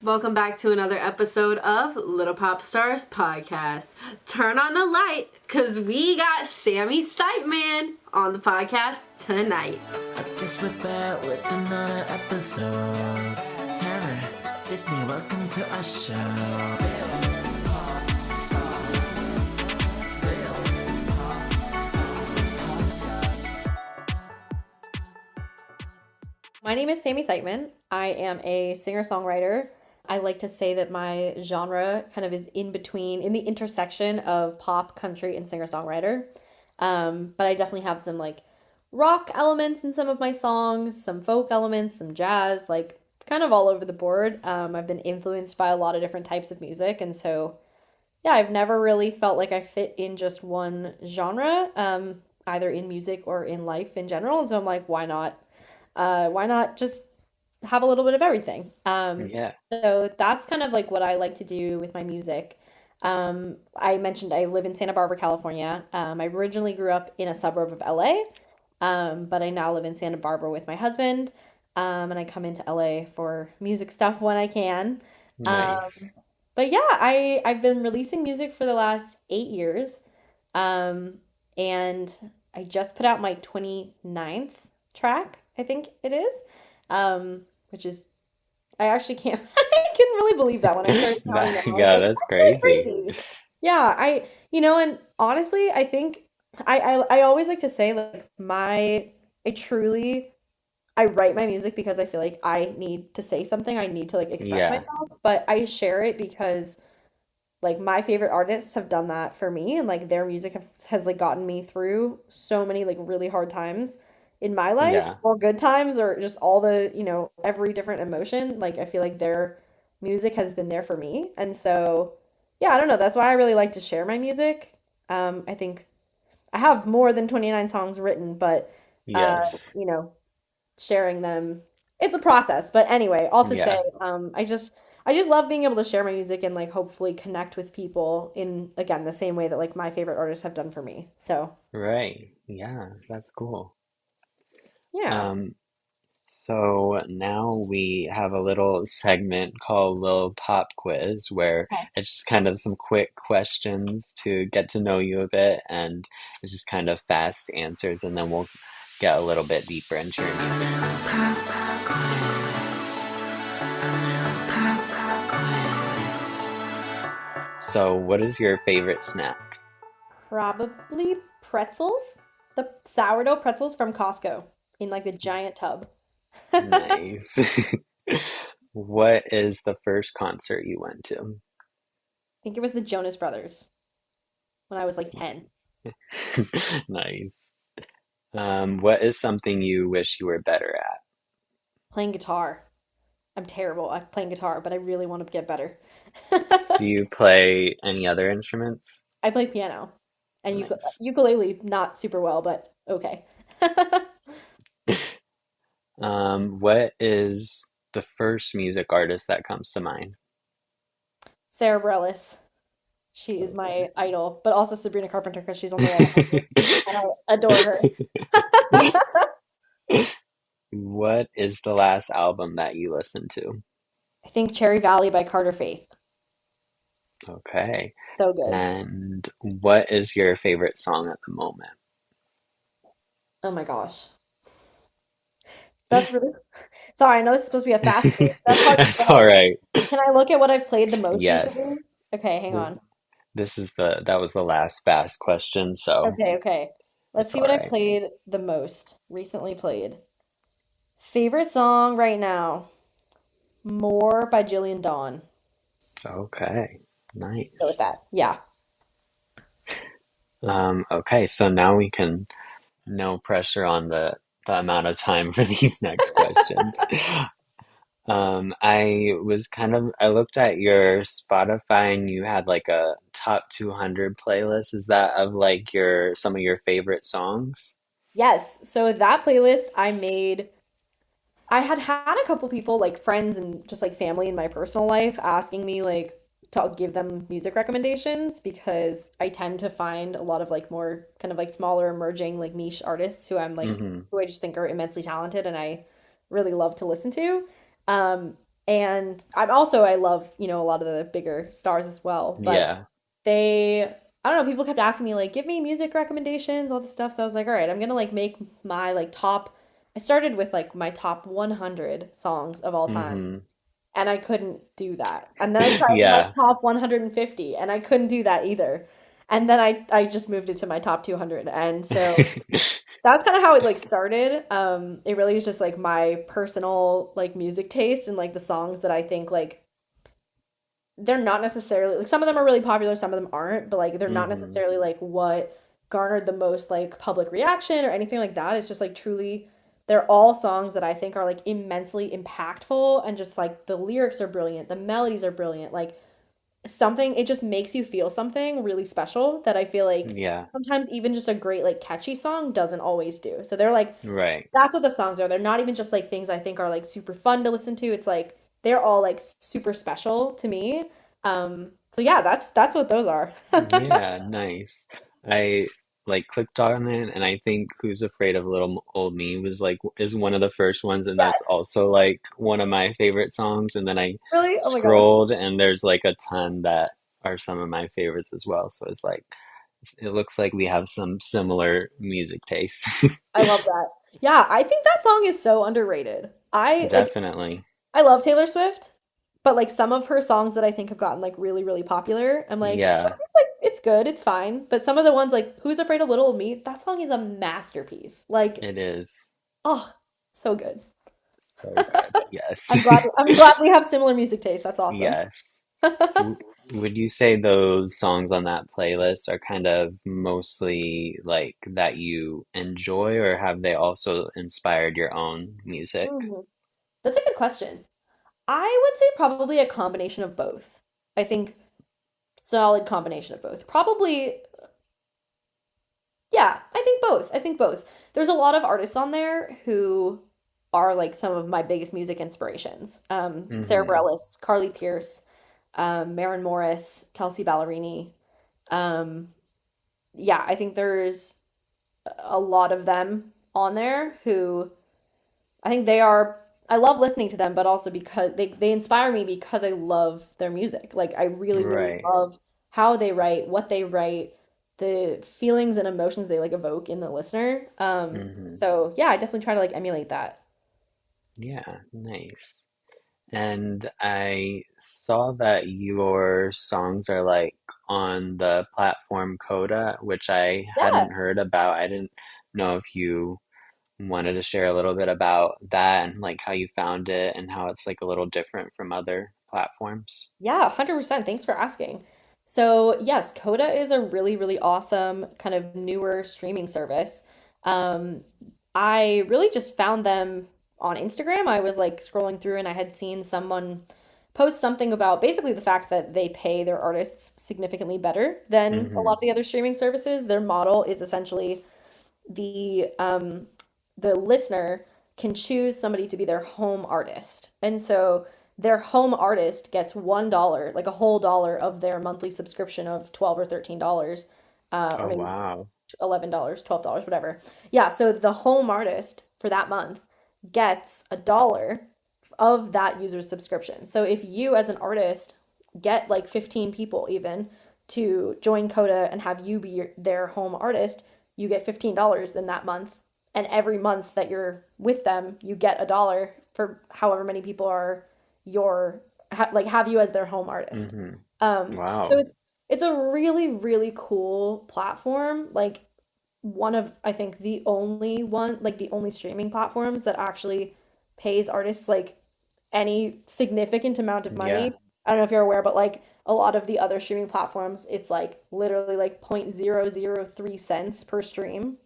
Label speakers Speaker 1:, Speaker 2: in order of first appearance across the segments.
Speaker 1: Welcome back to another episode of Little Pop Stars Podcast. Turn on the light, because we got Sami Siteman on the podcast tonight.
Speaker 2: I guess we're back with another episode. Tara, Sydney, welcome to our show.
Speaker 3: My name is Sami Siteman. I am a singer-songwriter. I like to say that my genre kind of is in the intersection of pop, country, and singer-songwriter. But I definitely have some like rock elements in some of my songs, some folk elements, some jazz, like kind of all over the board. I've been influenced by a lot of different types of music, and so yeah, I've never really felt like I fit in just one genre, either in music or in life in general. So I'm like, why not? Why not just have a little bit of everything? So that's kind of like what I like to do with my music. I mentioned I live in Santa Barbara, California. I originally grew up in a suburb of LA, but I now live in Santa Barbara with my husband, and I come into LA for music stuff when I can.
Speaker 4: Nice.
Speaker 3: But yeah, I've been releasing music for the last 8 years, and I just put out my 29th track, I think it is, which is, I actually can't, I couldn't really believe that when I started counting them. I was
Speaker 4: Yeah,
Speaker 3: like,
Speaker 4: that's
Speaker 3: really
Speaker 4: crazy.
Speaker 3: Yeah, and honestly, I think I always like to say like I write my music because I feel like I need to say something, I need to like express
Speaker 4: Yeah,
Speaker 3: myself, but I share it because like my favorite artists have done that for me, and like their music has like gotten me through so many like really hard times in my life,
Speaker 4: yeah,
Speaker 3: or good times, or just all the, every different emotion. Like I feel like their music has been there for me. And so yeah, I don't know, that's why I really like to share my music. I think I have more than 29 songs written, but
Speaker 4: yes,
Speaker 3: you know, sharing them, it's a process. But anyway, all to say,
Speaker 4: yeah,
Speaker 3: I just love being able to share my music and like hopefully connect with people in, again, the same way that like my favorite artists have done for me. So
Speaker 4: right. Yeah, that's cool.
Speaker 3: yeah.
Speaker 4: Um, so now we have a little segment called Little Pop Quiz where
Speaker 3: Okay.
Speaker 4: it's just kind of some quick questions to get to know you a bit, and it's just kind of fast answers, and then we'll get a little bit deeper into your
Speaker 2: A
Speaker 4: music.
Speaker 2: little pop quiz. A little pop quiz.
Speaker 4: So, what is your favorite snack?
Speaker 3: Probably pretzels, the sourdough pretzels from Costco in like the giant tub. I
Speaker 4: Nice. What is the first concert you went to?
Speaker 3: think it was the Jonas Brothers when I was like 10.
Speaker 4: Nice. What is something you wish you were better at?
Speaker 3: Playing guitar. I'm terrible at playing guitar, but I really want to get better.
Speaker 4: Do you play any other instruments?
Speaker 3: I play piano and
Speaker 4: Nice.
Speaker 3: ukulele, not super well, but okay.
Speaker 4: What is the first music artist that comes to mind?
Speaker 3: Sarah Bareilles. She is
Speaker 4: Okay.
Speaker 3: my idol, but also Sabrina Carpenter because she's on the wall behind me, and I adore her.
Speaker 4: What is the last album that you listened to?
Speaker 3: I think Cherry Valley by Carter Faith.
Speaker 4: Okay.
Speaker 3: So good.
Speaker 4: And what is your favorite song at the moment?
Speaker 3: Oh my gosh. That's really sorry, I know this is supposed to be a fast quiz. That's hard to
Speaker 4: That's all
Speaker 3: say.
Speaker 4: right.
Speaker 3: Can I look at what I've played the most recently?
Speaker 4: Yes.
Speaker 3: Okay, hang
Speaker 4: Th-
Speaker 3: on.
Speaker 4: that was the last fast question, so
Speaker 3: Okay. Let's
Speaker 4: it's
Speaker 3: see
Speaker 4: all
Speaker 3: what I've
Speaker 4: right.
Speaker 3: played the most, recently played. Favorite song right now, More by Jillian Dawn.
Speaker 4: Okay.
Speaker 3: Go with
Speaker 4: Nice.
Speaker 3: that. Yeah.
Speaker 4: Okay, so now we can, no pressure on the amount of time for these next questions. I looked at your Spotify and you had like a top 200 playlist. Is that of like some of your favorite songs?
Speaker 3: Yes. So that playlist I made, I had a couple people, like friends and just like family in my personal life, asking me like to give them music recommendations because I tend to find a lot of like more kind of like smaller emerging like niche artists
Speaker 4: Mm-hmm.
Speaker 3: who I just think are immensely talented and I really love to listen to. Um And I love, a lot of the bigger stars as well. But
Speaker 4: Yeah.
Speaker 3: they, I don't know, people kept asking me like, give me music recommendations, all this stuff. So I was like, all right, I'm gonna like make my like top. I started with like my top 100 songs of all time,
Speaker 4: Hmm.
Speaker 3: and I couldn't do that. And then I tried my
Speaker 4: Yeah.
Speaker 3: top 150, and I couldn't do that either. And then I just moved it to my top 200. And so that's kind of how it like started. It really is just like my personal like music taste and like the songs that I think like they're not necessarily like some of them are really popular, some of them aren't, but like they're not
Speaker 4: Hmm.
Speaker 3: necessarily like what garnered the most like public reaction or anything like that. It's just like truly they're all songs that I think are like immensely impactful and just like the lyrics are brilliant, the melodies are brilliant. Like something it just makes you feel something really special that I feel like
Speaker 4: Yeah.
Speaker 3: sometimes even just a great like catchy song doesn't always do. So they're like
Speaker 4: Right.
Speaker 3: that's what the songs are. They're not even just like things I think are like super fun to listen to. It's like they're all like super special to me. So yeah, that's what those are.
Speaker 4: Yeah, nice. I like clicked on it and I think Who's Afraid of Old Me was like is one of the first ones and that's
Speaker 3: Yes.
Speaker 4: also like one of my favorite songs and then I
Speaker 3: Really? Oh my gosh.
Speaker 4: scrolled and there's like a ton that are some of my favorites as well. So it's like it looks like we have some similar music tastes.
Speaker 3: I love that. Yeah, I think that song is so underrated.
Speaker 4: Definitely.
Speaker 3: I love Taylor Swift, but like some of her songs that I think have gotten like really, really popular, I'm like, sure,
Speaker 4: Yeah,
Speaker 3: it's like it's good, it's fine. But some of the ones like Who's Afraid of Little Old Me, that song is a masterpiece. Like,
Speaker 4: it is.
Speaker 3: oh, so good.
Speaker 4: So good. Yes.
Speaker 3: I'm glad we have similar music tastes. That's awesome.
Speaker 4: Yes. W- Would you say those songs on that playlist are kind of mostly like that you enjoy, or have they also inspired your own music?
Speaker 3: Mhm. That's a good question. I would say probably a combination of both. I think solid combination of both. Probably, yeah, I think both. I think both. There's a lot of artists on there who are like some of my biggest music inspirations. Sarah
Speaker 4: Hmm.
Speaker 3: Bareilles, Carly Pierce, Maren Morris, Kelsey Ballerini. Um, yeah, I think there's a lot of them on there who I think they are I love listening to them, but also because they inspire me because I love their music. Like I really, really
Speaker 4: Right.
Speaker 3: love how they write, what they write, the feelings and emotions they like evoke in the listener.
Speaker 4: Hmm.
Speaker 3: So yeah, I definitely try to like emulate that.
Speaker 4: Yeah, nice. And I saw that your songs are like on the platform Coda, which I
Speaker 3: Yeah.
Speaker 4: hadn't heard about. I didn't know if you wanted to share a little bit about that and like how you found it and how it's like a little different from other platforms.
Speaker 3: Yeah, 100%. Thanks for asking. So, yes, Coda is a really, really awesome kind of newer streaming service. Um, I really just found them on Instagram. I was like scrolling through and I had seen someone post something about basically the fact that they pay their artists significantly better than a lot
Speaker 4: Hmm.
Speaker 3: of the other streaming services. Their model is essentially the listener can choose somebody to be their home artist. And so their home artist gets $1, like a whole dollar of their monthly subscription of 12 or $13, or
Speaker 4: Oh,
Speaker 3: maybe
Speaker 4: wow.
Speaker 3: $11, $12, whatever. Yeah, so the home artist for that month gets $1 of that user's subscription. So if you as an artist get like 15 people even to join Coda and have you be their home artist, you get $15 in that month. And every month that you're with them, you get $1 for however many people are like have you as their home artist.
Speaker 4: Hmm.
Speaker 3: So
Speaker 4: Wow.
Speaker 3: it's a really, really cool platform. Like one of, I think, the only one, like the only streaming platforms that actually pays artists like any significant amount of
Speaker 4: Yeah,
Speaker 3: money. I don't know if you're aware, but like a lot of the other streaming platforms, it's like literally like 0.003 cents per stream.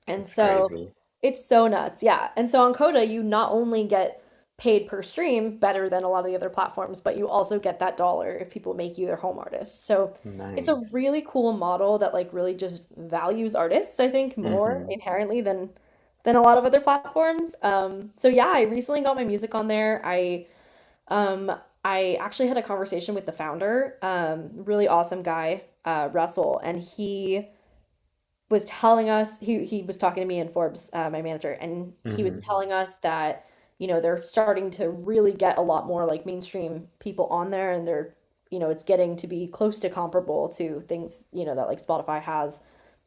Speaker 3: And
Speaker 4: that's
Speaker 3: so
Speaker 4: crazy.
Speaker 3: it's so nuts. Yeah. And so on Coda, you not only get paid per stream better than a lot of the other platforms, but you also get that dollar if people make you their home artist. So it's a
Speaker 4: Nice.
Speaker 3: really cool model that like really just values artists, I think, more
Speaker 4: Hmm.
Speaker 3: inherently than a lot of other platforms. So yeah, I recently got my music on there. Um I actually had a conversation with the founder, really awesome guy, Russell, and he was telling us he was talking to me and Forbes, my manager, and he was
Speaker 4: Hmm.
Speaker 3: telling us that they're starting to really get a lot more like mainstream people on there, and they're, it's getting to be close to comparable to things, that like Spotify has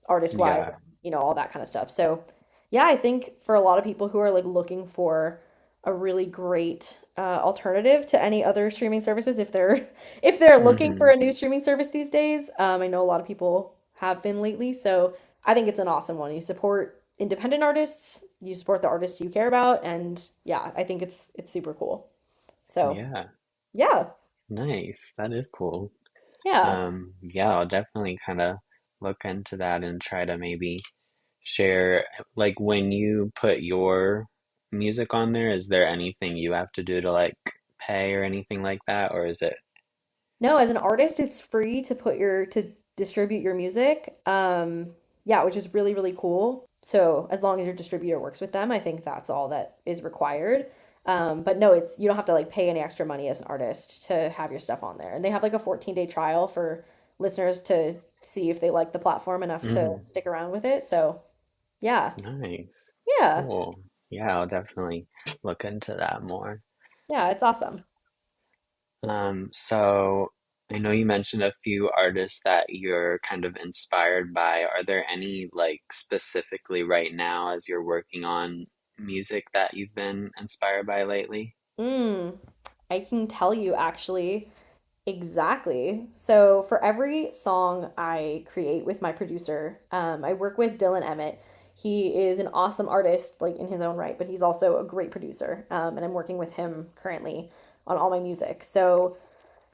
Speaker 3: artist wise,
Speaker 4: Yeah.
Speaker 3: all that kind of stuff. So yeah, I think for a lot of people who are like looking for a really great alternative to any other streaming services, if they're if they're looking for
Speaker 4: Hmm.
Speaker 3: a new streaming service these days, I know a lot of people have been lately. So I think it's an awesome one. You support independent artists, you support the artists you care about, and yeah, I think it's super cool. So
Speaker 4: Yeah.
Speaker 3: yeah,
Speaker 4: Nice. That is cool.
Speaker 3: yeah.
Speaker 4: Yeah, I'll definitely kind of look into that and try to maybe share, like when you put your music on there, is there anything you have to do to like pay or anything like that, or is it?
Speaker 3: No, as an artist, it's free to to distribute your music. Yeah, which is really, really cool. So as long as your distributor works with them, I think that's all that is required. But no, it's you don't have to like pay any extra money as an artist to have your stuff on there. And they have like a 14-day trial for listeners to see if they like the platform enough to
Speaker 4: Mhm.
Speaker 3: stick around with it. So yeah,
Speaker 4: Nice.
Speaker 3: yeah,
Speaker 4: Cool. Yeah, I'll definitely look into that more.
Speaker 3: yeah, it's awesome.
Speaker 4: So I know you mentioned a few artists that you're kind of inspired by. Are there any like specifically right now as you're working on music that you've been inspired by lately?
Speaker 3: Mm, I can tell you actually. Exactly. So for every song I create with my producer, I work with Dylan Emmett. He is an awesome artist, like in his own right, but he's also a great producer. And I'm working with him currently on all my music. So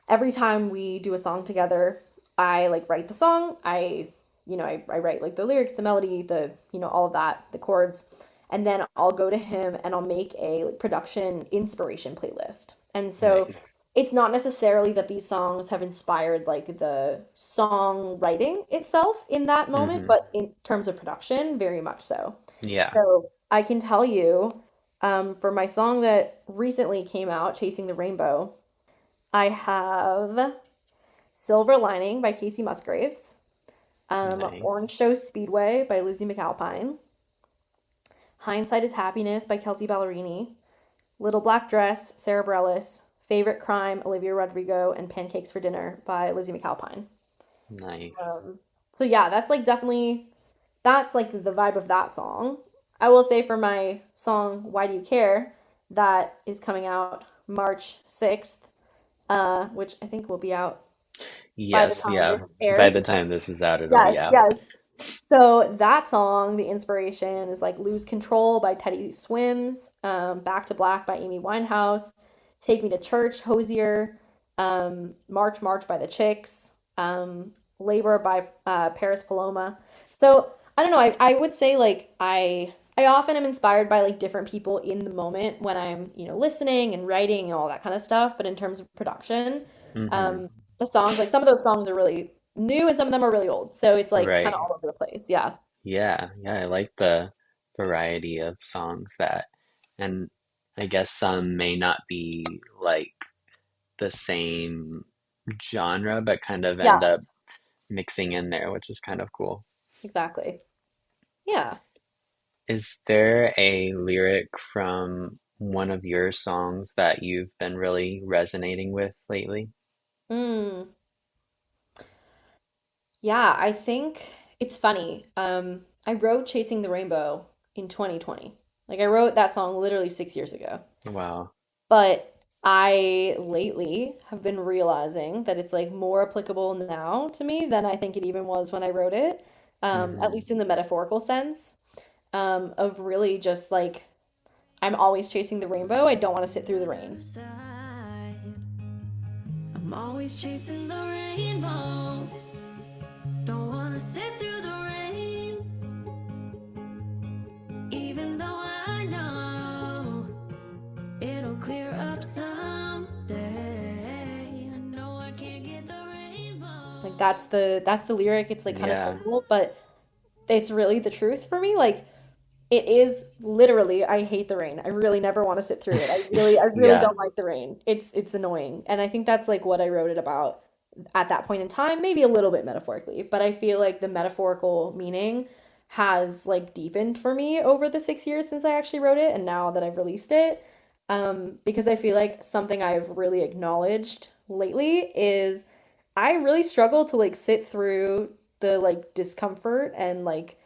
Speaker 3: every time we do a song together, I like write the song. I write like the lyrics, the melody, the, all of that, the chords. And then I'll go to him and I'll make a like production inspiration playlist. And so
Speaker 4: Nice.
Speaker 3: it's not necessarily that these songs have inspired like the songwriting itself in that moment,
Speaker 4: Hmm.
Speaker 3: but in terms of production, very much so.
Speaker 4: Yeah.
Speaker 3: So I can tell you, for my song that recently came out, Chasing the Rainbow, I have Silver Lining by Casey Musgraves, Orange
Speaker 4: Nice.
Speaker 3: Show Speedway by Lizzie McAlpine, Hindsight is Happiness by Kelsey Ballerini, Little Black Dress, Sarah Bareilles, Favorite Crime, Olivia Rodrigo, and Pancakes for Dinner by Lizzie McAlpine.
Speaker 4: Nice.
Speaker 3: Um, so yeah, that's like definitely that's like the vibe of that song. I will say for my song Why Do You Care, that is coming out March 6th, which I think will be out by the
Speaker 4: Yes,
Speaker 3: time this
Speaker 4: yeah. By
Speaker 3: airs.
Speaker 4: the time this is out, it'll be
Speaker 3: Yes,
Speaker 4: out.
Speaker 3: yes. So that song, the inspiration is like Lose Control by Teddy Swims, Back to Black by Amy Winehouse, Take Me to Church, Hosier, March March by the Chicks, Labor by Paris Paloma. So I don't know, I would say like I often am inspired by like different people in the moment when I'm, listening and writing and all that kind of stuff. But in terms of production,
Speaker 4: Hmm.
Speaker 3: um, the songs, like some of those songs are really new and some of them are really old. So it's like kind of
Speaker 4: Right.
Speaker 3: all over the place. Yeah.
Speaker 4: Yeah, yeah, I like the variety of songs that, and I guess some may not be like the same genre, but kind of
Speaker 3: Yeah,
Speaker 4: end up mixing in there, which is kind of cool.
Speaker 3: exactly. Yeah.
Speaker 4: Is there a lyric from one of your songs that you've been really resonating with lately?
Speaker 3: Mm. Yeah, I think it's funny. I wrote Chasing the Rainbow in 2020. Like I wrote that song literally 6 years ago.
Speaker 4: Wow.
Speaker 3: But I lately have been realizing that it's like more applicable now to me than I think it even was when I wrote it. At
Speaker 4: Hmm.
Speaker 3: least in the metaphorical sense, of really just like I'm always chasing the rainbow. I don't want to sit through the rain.
Speaker 2: I'm always chasing the rainbow. Don't wanna sit through the rain, even though I know it'll clear up someday. I know I can't get the rainbow.
Speaker 3: Like that's the lyric. It's like kind of
Speaker 4: Yeah.
Speaker 3: simple, but it's really the truth for me. Like it is literally, I hate the rain. I really never want to sit through it. I really
Speaker 4: Yeah.
Speaker 3: don't like the rain. It's annoying. And I think that's like what I wrote it about at that point in time, maybe a little bit metaphorically, but I feel like the metaphorical meaning has like deepened for me over the 6 years since I actually wrote it and now that I've released it. because I feel like something I've really acknowledged lately is I really struggle to like sit through the like discomfort and like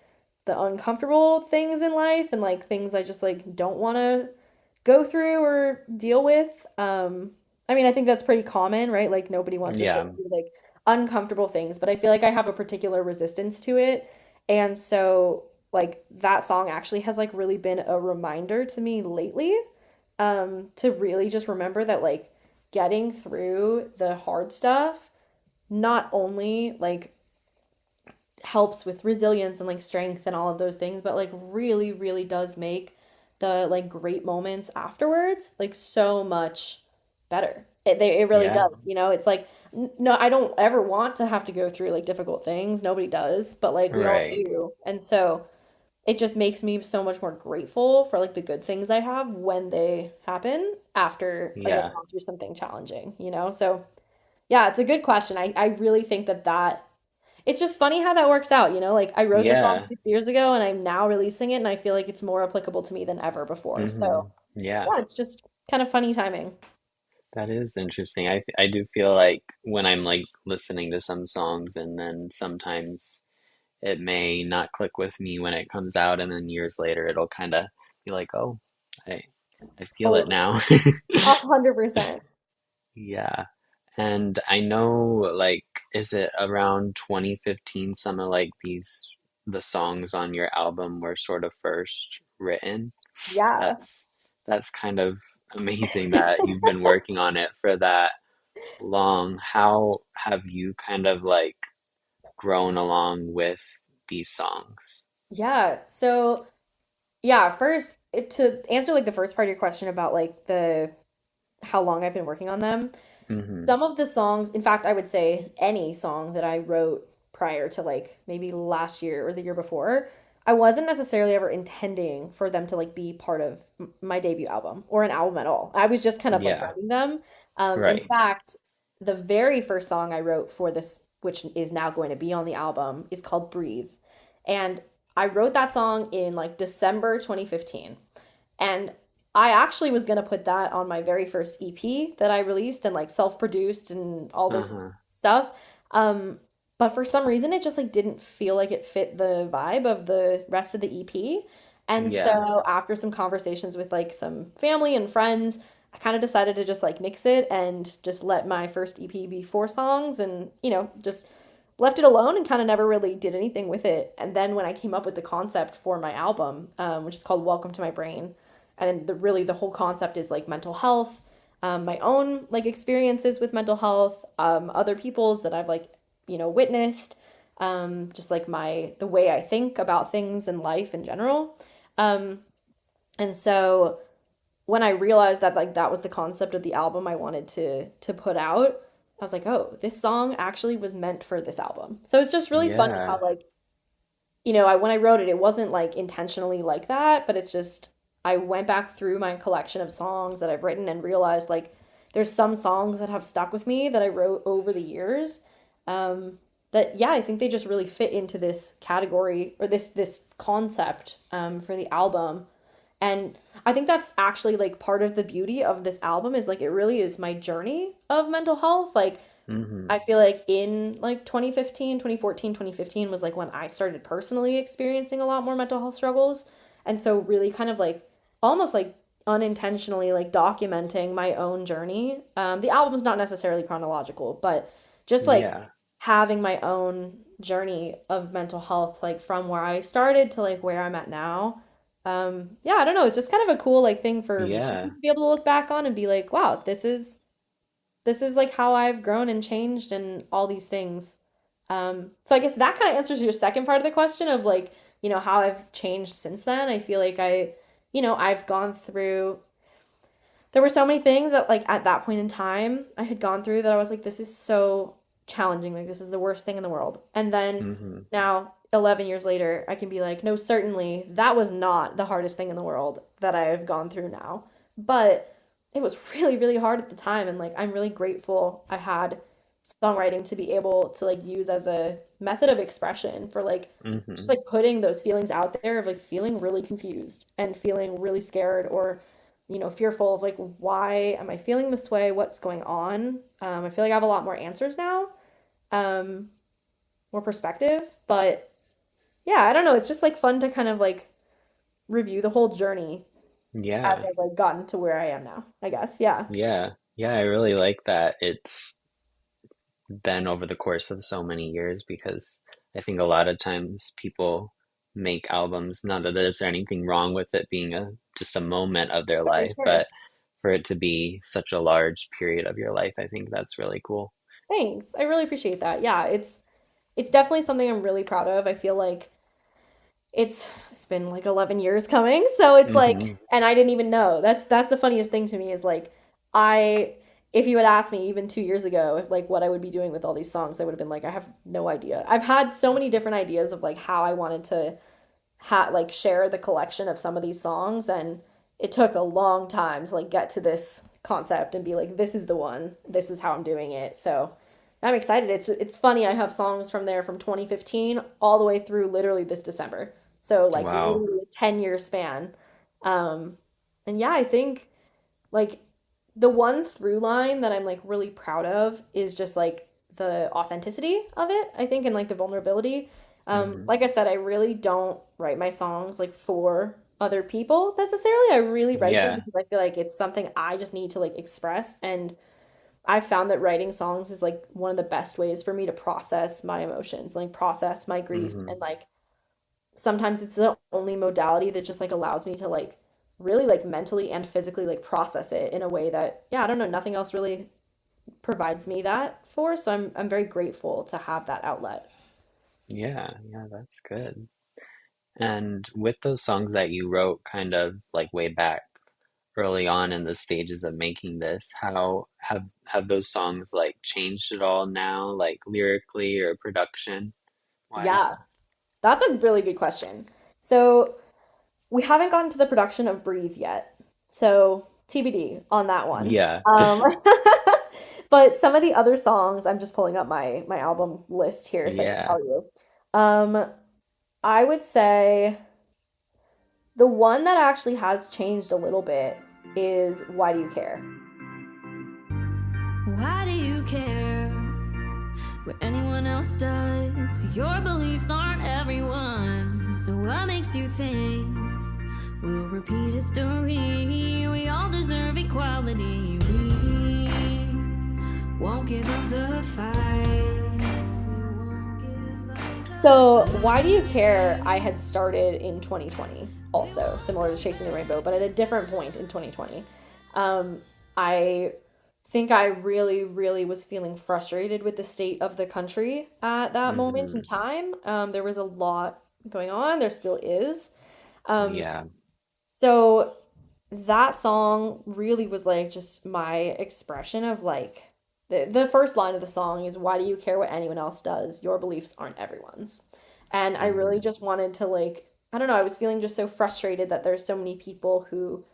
Speaker 3: the uncomfortable things in life and like things I just like don't want to go through or deal with. I mean, I think that's pretty common, right? Like nobody wants to sit
Speaker 4: Yeah.
Speaker 3: through like uncomfortable things, but I feel like I have a particular resistance to it. And so like that song actually has like really been a reminder to me lately, to really just remember that like getting through the hard stuff not only like helps with resilience and like strength and all of those things, but like really, really does make the like great moments afterwards like so much better. It really
Speaker 4: Yeah.
Speaker 3: does, you know? It's like, no, I don't ever want to have to go through like difficult things. Nobody does, but like we all
Speaker 4: Right.
Speaker 3: do. And so it just makes me so much more grateful for like the good things I have when they happen after like I've
Speaker 4: Yeah.
Speaker 3: gone through something challenging, you know? So yeah, it's a good question. I really think that it's just funny how that works out, you know? Like I wrote the song
Speaker 4: Yeah.
Speaker 3: 6 years ago and I'm now releasing it and I feel like it's more applicable to me than ever before. So
Speaker 4: Yeah.
Speaker 3: yeah, it's just kind of funny timing.
Speaker 4: That is interesting. I do feel like when I'm like listening to some songs and then sometimes it may not click with me when it comes out and then years later it'll kind of be like, "Oh, I I feel it
Speaker 3: Totally.
Speaker 4: now."
Speaker 3: 100%.
Speaker 4: Yeah. And I know like is it around 2015 some of like the songs on your album were sort of first written?
Speaker 3: Yeah.
Speaker 4: That's that's kind of amazing that you've been working on it for that long. How have you kind of like grown along with these songs?
Speaker 3: Yeah. So yeah, first to answer like the first part of your question about like the how long I've been working on them.
Speaker 4: Hmm.
Speaker 3: Some of the songs, in fact, I would say any song that I wrote prior to like maybe last year or the year before, I wasn't necessarily ever intending for them to like be part of my debut album or an album at all. I was just kind of like
Speaker 4: Yeah,
Speaker 3: writing them. In
Speaker 4: right.
Speaker 3: fact, the very first song I wrote for this, which is now going to be on the album, is called Breathe. And I wrote that song in like December 2015. And I actually was gonna put that on my very first EP that I released and like self-produced and all this
Speaker 4: Uh-huh.
Speaker 3: stuff. Um, but for some reason it just like didn't feel like it fit the vibe of the rest of the EP. And
Speaker 4: Yeah.
Speaker 3: so after some conversations with like some family and friends, I kind of decided to just like nix it and just let my first EP be 4 songs and, you know, just left it alone and kind of never really did anything with it. And then when I came up with the concept for my album, which is called Welcome to My Brain, and the whole concept is like mental health, my own like experiences with mental health, other people's that I've like witnessed, just like the way I think about things in life in general. Um, and so when I realized that like that was the concept of the album I wanted to put out, I was like, oh, this song actually was meant for this album. So it's just really funny how
Speaker 4: Yeah.
Speaker 3: like when I wrote it, it wasn't like intentionally like that, but it's just I went back through my collection of songs that I've written and realized like there's some songs that have stuck with me that I wrote over the years. That yeah, I think they just really fit into this category or this concept for the album. And I think that's actually like part of the beauty of this album is like it really is my journey of mental health. Like
Speaker 4: Hmm.
Speaker 3: I feel like in like 2015, 2014, 2015 was like when I started personally experiencing a lot more mental health struggles. And so really kind of like almost like unintentionally like documenting my own journey. The album's not necessarily chronological, but just like
Speaker 4: Yeah.
Speaker 3: having my own journey of mental health like from where I started to like where I'm at now. Yeah, I don't know, it's just kind of a cool like thing for me to
Speaker 4: Yeah.
Speaker 3: be able to look back on and be like, wow, this is like how I've grown and changed and all these things. So I guess that kind of answers your second part of the question of like, how I've changed since then. I feel like I've gone through, there were so many things that like at that point in time I had gone through that I was like, this is so challenging. Like this is the worst thing in the world. And then
Speaker 4: Hmm.
Speaker 3: now 11 years later, I can be like, no, certainly that was not the hardest thing in the world that I've gone through now. But it was really, really hard at the time. And like, I'm really grateful I had songwriting to be able to like use as a method of expression for like just
Speaker 4: Hmm.
Speaker 3: like putting those feelings out there of like feeling really confused and feeling really scared or fearful of like, why am I feeling this way? What's going on? I feel like I have a lot more answers now, um, more perspective. But yeah, I don't know. It's just like fun to kind of like review the whole journey as
Speaker 4: Yeah.
Speaker 3: I've like gotten to where I am now, I guess. Yeah.
Speaker 4: Yeah. Yeah, I really like that. It's been over the course of so many years because I think a lot of times people make albums, not that there's anything wrong with it being a just a moment of their
Speaker 3: Sure,
Speaker 4: life,
Speaker 3: sure.
Speaker 4: but for it to be such a large period of your life, I think that's really cool.
Speaker 3: Thanks. I really appreciate that. Yeah, it's definitely something I'm really proud of. I feel like it's been like 11 years coming, so it's like,
Speaker 4: Hmm.
Speaker 3: and I didn't even know. That's the funniest thing to me is like I if you had asked me even 2 years ago if like what I would be doing with all these songs, I would have been like, I have no idea. I've had so many different ideas of like how I wanted to like share the collection of some of these songs, and it took a long time to like get to this concept and be like, this is the one, this is how I'm doing it. So I'm excited. It's funny, I have songs from there from 2015 all the way through literally this December, so like
Speaker 4: Wow.
Speaker 3: literally a 10-year span. And yeah, I think like the one through line that I'm like really proud of is just like the authenticity of it, I think, and like the vulnerability.
Speaker 4: Hmm.
Speaker 3: Like I said, I really don't write my songs like for other people necessarily. I really write them
Speaker 4: Yeah.
Speaker 3: because I feel like it's something I just need to like express. And I've found that writing songs is like one of the best ways for me to process my emotions, like process my grief,
Speaker 4: Hmm.
Speaker 3: and like sometimes it's the only modality that just like allows me to like really like mentally and physically like process it in a way that, yeah, I don't know, nothing else really provides me that for. So I'm very grateful to have that outlet.
Speaker 4: Yeah, yeah, that's good. And with those songs that you wrote kind of like way back early on in the stages of making this, how have those songs like changed at all now, like lyrically or production
Speaker 3: Yeah,
Speaker 4: wise?
Speaker 3: that's a really good question. So we haven't gotten to the production of Breathe yet. So TBD on that one.
Speaker 4: Yeah.
Speaker 3: Um, but some of the other songs, I'm just pulling up my album list here so I can
Speaker 4: Yeah.
Speaker 3: tell you. Um, I would say the one that actually has changed a little bit is Why Do You Care?
Speaker 2: Why do you care what anyone else does? Your beliefs aren't everyone. So what makes you think we'll repeat history? We all deserve equality. We won't give up the fight. We won't give up the
Speaker 3: So, Why Do You
Speaker 2: fight.
Speaker 3: Care? I had started in 2020, also similar to Chasing the Rainbow, but at a different point in 2020. I think I really, really was feeling frustrated with the state of the country at that moment in
Speaker 4: Hmm.
Speaker 3: time. There was a lot going on, there still is. Um,
Speaker 4: Yeah.
Speaker 3: so, that song really was like just my expression of like the first line of the song is, why do you care what anyone else does? Your beliefs aren't everyone's. And I really
Speaker 4: Hmm.
Speaker 3: just wanted to like, I don't know, I was feeling just so frustrated that there's so many people who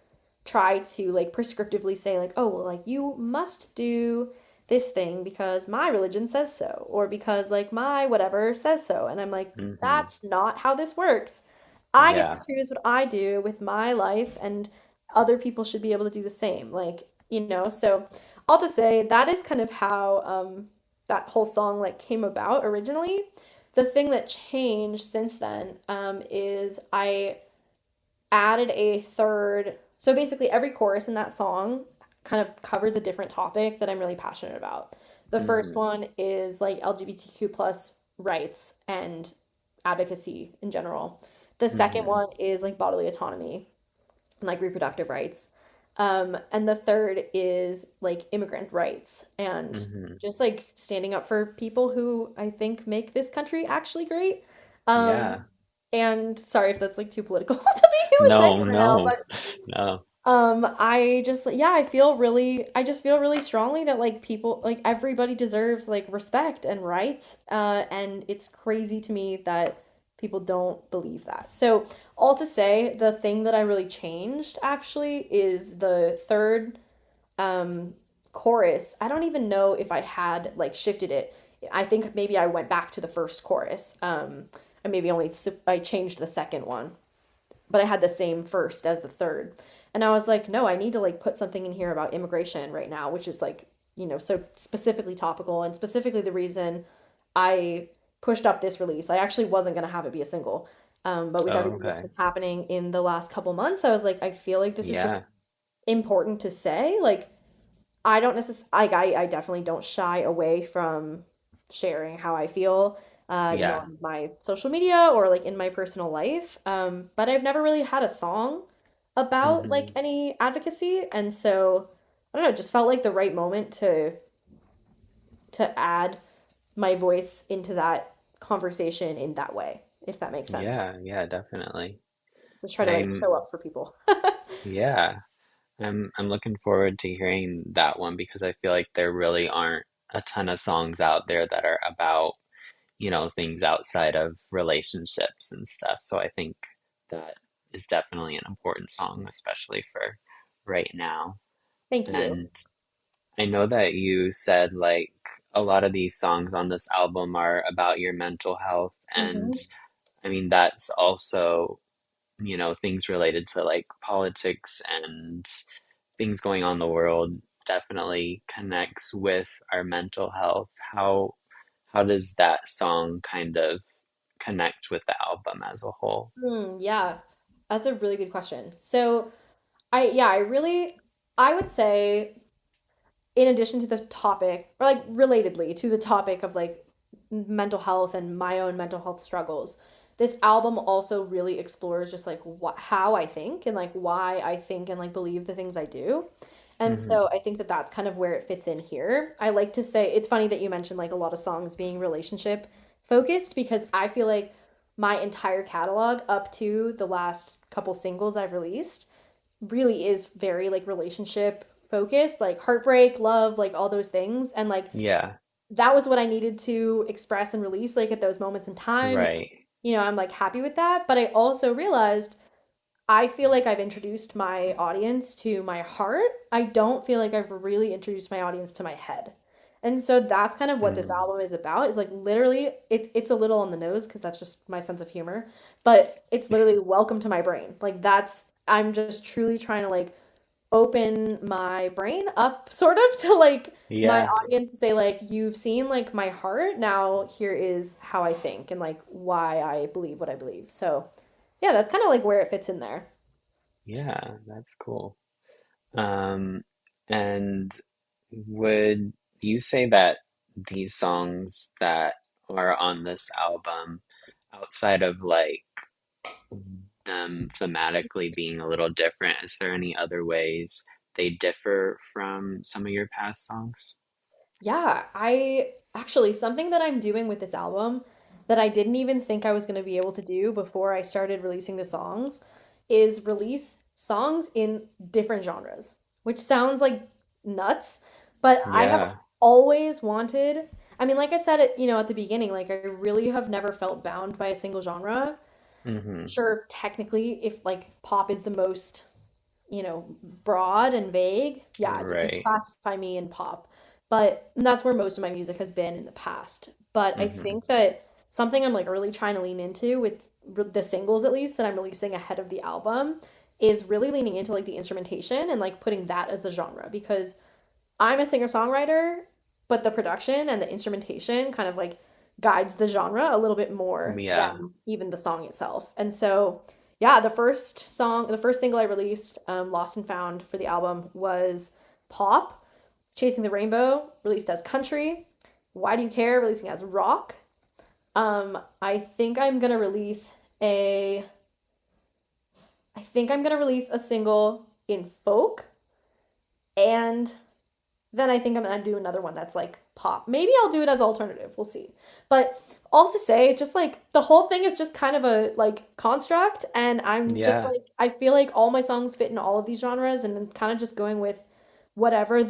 Speaker 3: try to like prescriptively say like, oh, well, like you must do this thing because my religion says so, or because like my whatever says so. And I'm like,
Speaker 4: Hmm.
Speaker 3: that's not how this works. I get to
Speaker 4: Yeah.
Speaker 3: choose what I do with my life, and other people should be able to do the same. Like, so all to say, that is kind of how that whole song like came about originally. The thing that changed since then is I added a third. So basically, every chorus in that song kind of covers a different topic that I'm really passionate about. The first
Speaker 4: Hmm.
Speaker 3: one is like LGBTQ plus rights and advocacy in general. The second
Speaker 4: Hmm.
Speaker 3: one is like bodily autonomy and like reproductive rights. And the third is like immigrant rights and
Speaker 4: Hmm.
Speaker 3: just like standing up for people who I think make this country actually great. Um,
Speaker 4: Yeah.
Speaker 3: and sorry if that's like too political to be like saying
Speaker 4: No,
Speaker 3: right now,
Speaker 4: no,
Speaker 3: but
Speaker 4: no.
Speaker 3: I just yeah, I just feel really strongly that like people like everybody deserves like respect and rights. And it's crazy to me that people don't believe that. So all to say, the thing that I really changed actually is the third um chorus. I don't even know if I had like shifted it. I think maybe I went back to the first chorus. And maybe only I changed the second one, but I had the same first as the third. And I was like, no, I need to like put something in here about immigration right now, which is like, so specifically topical and specifically the reason I pushed up this release. I actually wasn't going to have it be a single. But with
Speaker 4: Oh,
Speaker 3: everything that's
Speaker 4: okay.
Speaker 3: been happening in the last couple months, I was like, I feel like this is
Speaker 4: Yeah.
Speaker 3: just important to say. Like, I don't necessarily, like, I definitely don't shy away from sharing how I feel,
Speaker 4: Yeah.
Speaker 3: on my social media or like in my personal life. But I've never really had a song about like
Speaker 4: Hmm.
Speaker 3: any advocacy. And so, I don't know, it just felt like the right moment to add my voice into that conversation in that way, if that makes sense.
Speaker 4: Yeah, yeah, definitely.
Speaker 3: Just try to like
Speaker 4: I'm
Speaker 3: show up for people.
Speaker 4: yeah. I'm looking forward to hearing that one because I feel like there really aren't a ton of songs out there that are about, things outside of relationships and stuff. So I think that is definitely an important song, especially for right now.
Speaker 3: Thank you.
Speaker 4: And I know that you said like a lot of these songs on this album are about your mental health, and
Speaker 3: Hmm.
Speaker 4: I mean that's also, things related to like politics and things going on in the world definitely connects with our mental health. How does that song kind of connect with the album as a whole?
Speaker 3: Yeah, that's a really good question. So yeah, I would say in addition to the topic, or like relatedly to the topic of like mental health and my own mental health struggles, this album also really explores just like how I think and like why I think and like believe the things I do. And
Speaker 4: Hmm.
Speaker 3: so I think that that's kind of where it fits in here. I like to say it's funny that you mentioned like a lot of songs being relationship focused because I feel like my entire catalog up to the last couple singles I've released really is very like relationship focused, like heartbreak, love, like all those things. And like
Speaker 4: Yeah,
Speaker 3: that was what I needed to express and release like at those moments in time. And,
Speaker 4: right.
Speaker 3: I'm like happy with that. But I also realized I feel like I've introduced my audience to my heart. I don't feel like I've really introduced my audience to my head. And so that's kind of what this
Speaker 4: Mm,
Speaker 3: album is about. Is like literally it's a little on the nose because that's just my sense of humor, but it's literally welcome to my brain. Like that's I'm just truly trying to like open my brain up sort of to like my
Speaker 4: yeah,
Speaker 3: audience to say like you've seen like my heart, now here is how I think and like why I believe what I believe. So yeah, that's kind of like where it fits in there.
Speaker 4: yeah, that's cool. Um, and would you say that these songs that are on this album, outside of like them thematically being a little different, is there any other ways they differ from some of your past songs?
Speaker 3: Yeah, I actually something that I'm doing with this album that I didn't even think I was going to be able to do before I started releasing the songs is release songs in different genres, which sounds like nuts, but I have
Speaker 4: Yeah.
Speaker 3: always wanted, I mean, like I said at the beginning, like I really have never felt bound by a single genre.
Speaker 4: Mm-hmm.
Speaker 3: Sure, technically, if like pop is the most broad and vague, yeah, you could
Speaker 4: Right.
Speaker 3: classify me in pop. But that's where most of my music has been in the past. But I
Speaker 4: Mm-hmm.
Speaker 3: think that something I'm like really trying to lean into with the singles at least that I'm releasing ahead of the album is really leaning into like the instrumentation and like putting that as the genre because I'm a singer-songwriter, but the production and the instrumentation kind of like guides the genre a little bit more
Speaker 4: Yeah.
Speaker 3: than even the song itself. And so, yeah, the first single I released, Lost and Found for the album was pop. Chasing the Rainbow, released as country. Why Do You Care, releasing as rock. I think I'm gonna release a I think I'm gonna release a single in folk and then I think I'm gonna do another one that's like pop. Maybe I'll do it as alternative. We'll see. But all to say, it's just like the whole thing is just kind of a like construct, and I'm just
Speaker 4: Yeah.
Speaker 3: like I feel like all my songs fit in all of these genres, and I'm kind of just going with whatever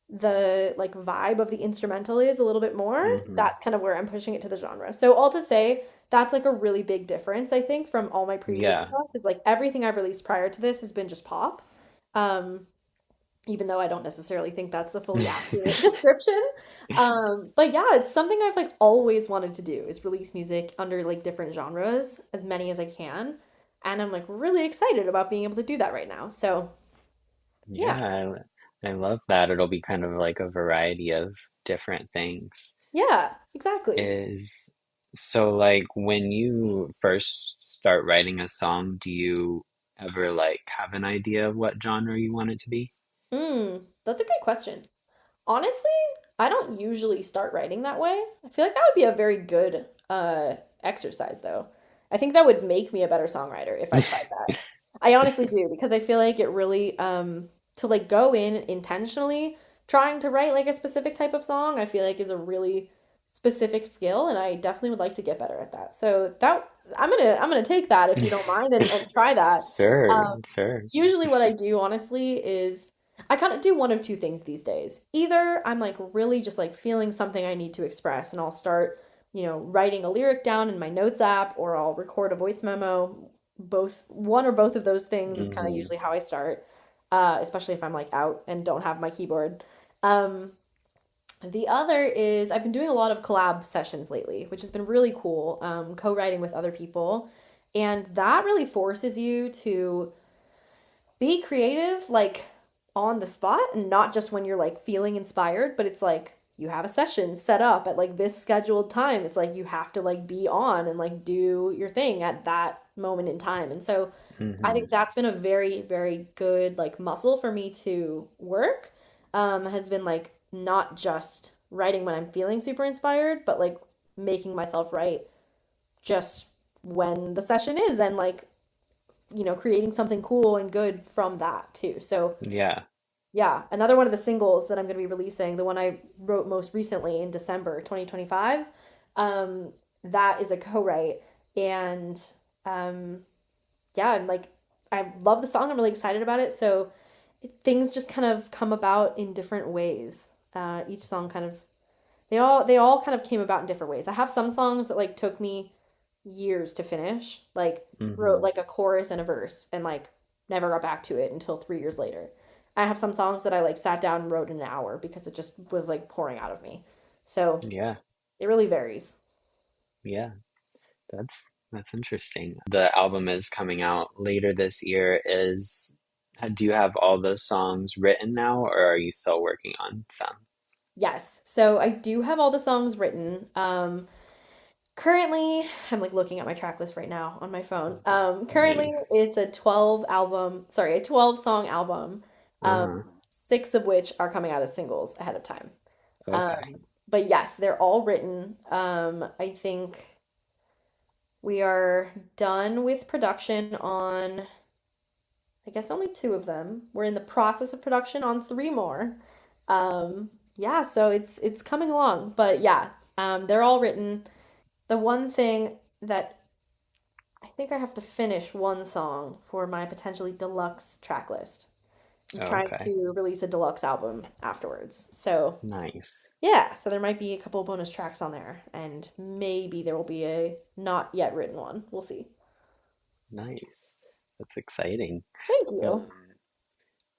Speaker 3: the like vibe of the instrumental is a little bit more.
Speaker 4: Mm-hmm.
Speaker 3: That's kind of where I'm pushing it to the genre. So all to say, that's like a really big difference, I think, from all my previous
Speaker 4: Yeah.
Speaker 3: stuff, is like everything I've released prior to this has been just pop. Um, even though I don't necessarily think that's a fully accurate description. But yeah, it's something I've like always wanted to do is release music under like different genres, as many as I can. And I'm like really excited about being able to do that right now. So, yeah.
Speaker 4: Yeah, I love that. It'll be kind of like a variety of different things.
Speaker 3: Yeah, exactly.
Speaker 4: Is so like when you first start writing a song, do you ever like have an idea of what genre you want it to be?
Speaker 3: That's a good question. Honestly, I don't usually start writing that way. I feel like that would be a very good exercise though. I think that would make me a better songwriter if I tried that. I honestly do because I feel like it really to like go in intentionally trying to write like a specific type of song, I feel like is a really specific skill and I definitely would like to get better at that. So that I'm gonna take that if you don't mind and try that.
Speaker 4: Sure,
Speaker 3: Um,
Speaker 4: sure.
Speaker 3: Usually what I do honestly is I kind of do one of two things these days. Either I'm like really just like feeling something I need to express and I'll start, writing a lyric down in my notes app or I'll record a voice memo. Both one or both of those things is kind of
Speaker 4: Hmm.
Speaker 3: usually how I start, especially if I'm like out and don't have my keyboard. Um, the other is I've been doing a lot of collab sessions lately, which has been really cool, co-writing with other people. And that really forces you to be creative like on the spot and not just when you're like feeling inspired, but it's like you have a session set up at like this scheduled time. It's like you have to like be on and like do your thing at that moment in time. And so I
Speaker 4: Hmm.
Speaker 3: think that's been a very, very good like muscle for me to work. Has been like not just writing when I'm feeling super inspired, but like making myself write just when the session is and like creating something cool and good from that too. So,
Speaker 4: Yeah.
Speaker 3: yeah, another one of the singles that I'm going to be releasing, the one I wrote most recently in December 2025, that is a co-write. And um, yeah, I love the song. I'm really excited about it. So things just kind of come about in different ways. Each song kind of they all kind of came about in different ways. I have some songs that like took me years to finish, like wrote
Speaker 4: Hmm.
Speaker 3: like a chorus and a verse and like never got back to it until 3 years later. I have some songs that I like sat down and wrote in an hour because it just was like pouring out of me. So
Speaker 4: Yeah.
Speaker 3: it really varies.
Speaker 4: Yeah. That's interesting. The album is coming out later this year. Do you have all the songs written now, or are you still working on some?
Speaker 3: Yes. So I do have all the songs written. Currently, I'm like looking at my track list right now on my phone. Currently
Speaker 4: Nice.
Speaker 3: it's a 12 song album,
Speaker 4: Uh-huh.
Speaker 3: 6 of which are coming out as singles ahead of time.
Speaker 4: Okay.
Speaker 3: But yes, they're all written. I think we are done with production on, I guess, only 2 of them. We're in the process of production on 3 more. Yeah, so it's coming along. But yeah, they're all written. The one thing that I think I have to finish one song for my potentially deluxe track list. I'm trying
Speaker 4: Okay.
Speaker 3: to release a deluxe album afterwards. So,
Speaker 4: Nice.
Speaker 3: yeah, so there might be a couple bonus tracks on there, and maybe there will be a not yet written one. We'll see.
Speaker 4: Nice. That's exciting.
Speaker 3: Thank you.
Speaker 4: Um,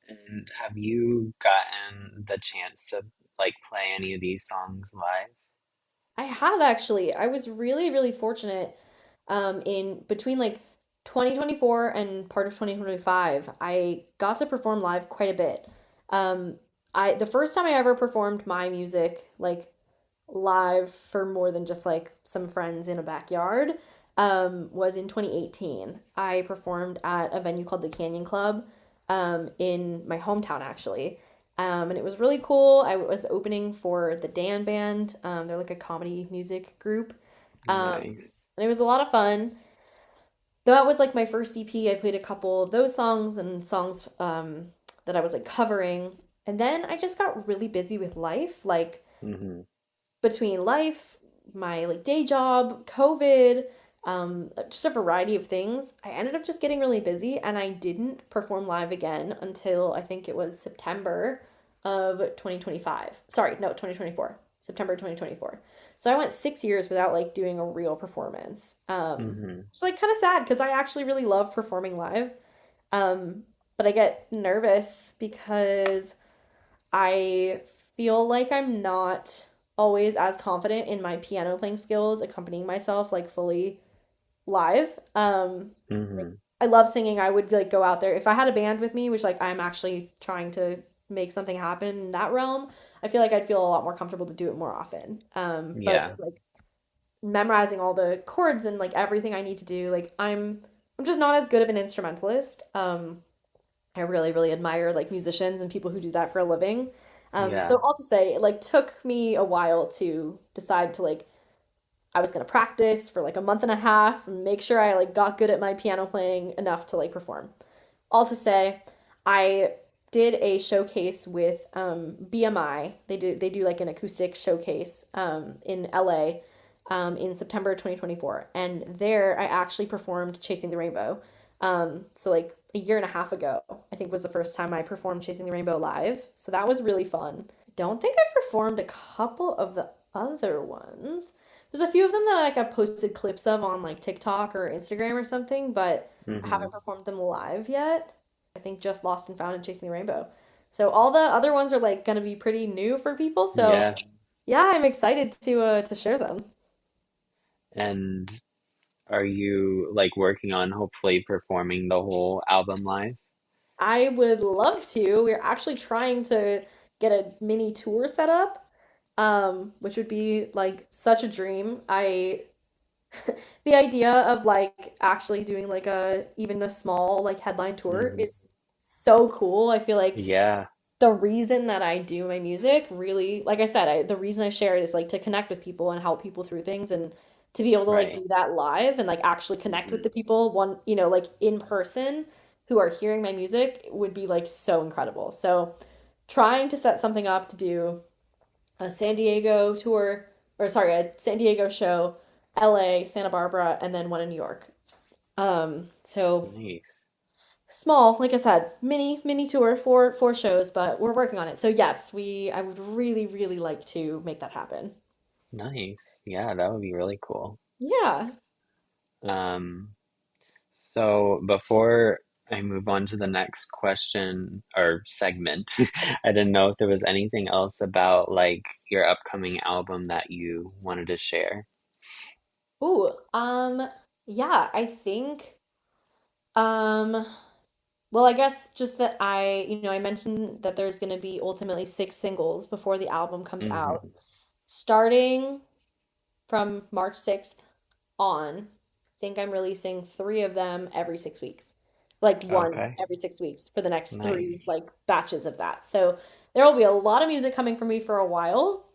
Speaker 4: and have you gotten the chance to like play any of these songs live?
Speaker 3: I have actually. I was really, really fortunate in between like 2024 and part of 2025. I got to perform live quite a bit. Um, the first time I ever performed my music like live for more than just like some friends in a backyard was in 2018. I performed at a venue called the Canyon Club in my hometown actually. And it was really cool. I was opening for the Dan Band. They're like a comedy music group.
Speaker 4: Nice.
Speaker 3: And it was a lot of fun. That was like my first EP. I played a couple of those songs and songs that I was like covering. And then I just got really busy with life. Like
Speaker 4: Hmm.
Speaker 3: between life, my like day job, COVID, just a variety of things, I ended up just getting really busy and I didn't perform live again until I think it was September of 2025. Sorry, no, 2024. September 2024. So I went 6 years without like doing a real performance.
Speaker 4: Hmm.
Speaker 3: It's like kind of sad because I actually really love performing live. But I get nervous because I feel like I'm not always as confident in my piano playing skills, accompanying myself like fully live. Like
Speaker 4: Hmm.
Speaker 3: I love singing. I would like go out there if I had a band with me, which like I'm actually trying to make something happen in that realm. I feel like I'd feel a lot more comfortable to do it more often. But
Speaker 4: Yeah,
Speaker 3: like memorizing all the chords and like everything I need to do, like I'm just not as good of an instrumentalist. I really, really admire like musicians and people who do that for a living. So
Speaker 4: yeah,
Speaker 3: all to say, it like took me a while to decide to like I was gonna practice for like a month and a half and make sure I like got good at my piano playing enough to like perform. All to say, I did a showcase with BMI. They do like an acoustic showcase in LA in September 2024, and there I actually performed Chasing the Rainbow. So like a year and a half ago, I think was the first time I performed Chasing the Rainbow live. So that was really fun. I don't think I've performed a couple of the other ones. There's a few of them that like I've posted clips of on like TikTok or Instagram or something, but I
Speaker 4: hmm
Speaker 3: haven't performed them live yet. I think just Lost and Found and Chasing the Rainbow. So all the other ones are like gonna be pretty new for people. So
Speaker 4: yeah.
Speaker 3: yeah, I'm excited to share them.
Speaker 4: And are you like working on hopefully performing the whole album live?
Speaker 3: I would love to. We're actually trying to get a mini tour set up, which would be like such a dream. The idea of like actually doing like a even a small like headline tour
Speaker 4: hmm
Speaker 3: is so cool. I feel like
Speaker 4: Yeah,
Speaker 3: the reason that I do my music really, like I said, the reason I share it is like to connect with people and help people through things and to be able to like
Speaker 4: right.
Speaker 3: do that live and like actually connect with
Speaker 4: hmm
Speaker 3: the people one, like in person who are hearing my music would be like so incredible. So trying to set something up to do a San Diego tour, or sorry, a San Diego show, LA, Santa Barbara, and then one in New York. So
Speaker 4: Nice.
Speaker 3: small, like I said, mini tour, four shows, but we're working on it. So yes, I would really really like to make that happen.
Speaker 4: Nice. Yeah, that would be really cool.
Speaker 3: Yeah.
Speaker 4: Um, so before I move on to the next question or segment, I didn't know if there was anything else about like your upcoming album that you wanted to share.
Speaker 3: Ooh, yeah, I think um well, I guess just that I mentioned that there's going to be ultimately 6 singles before the album comes out.
Speaker 4: hmm
Speaker 3: Starting from March 6th on, I think I'm releasing 3 of them every 6 weeks. Like one
Speaker 4: Okay.
Speaker 3: every 6 weeks for the next three
Speaker 4: Nice.
Speaker 3: like batches of that. So there will be a lot of music coming from me for a while.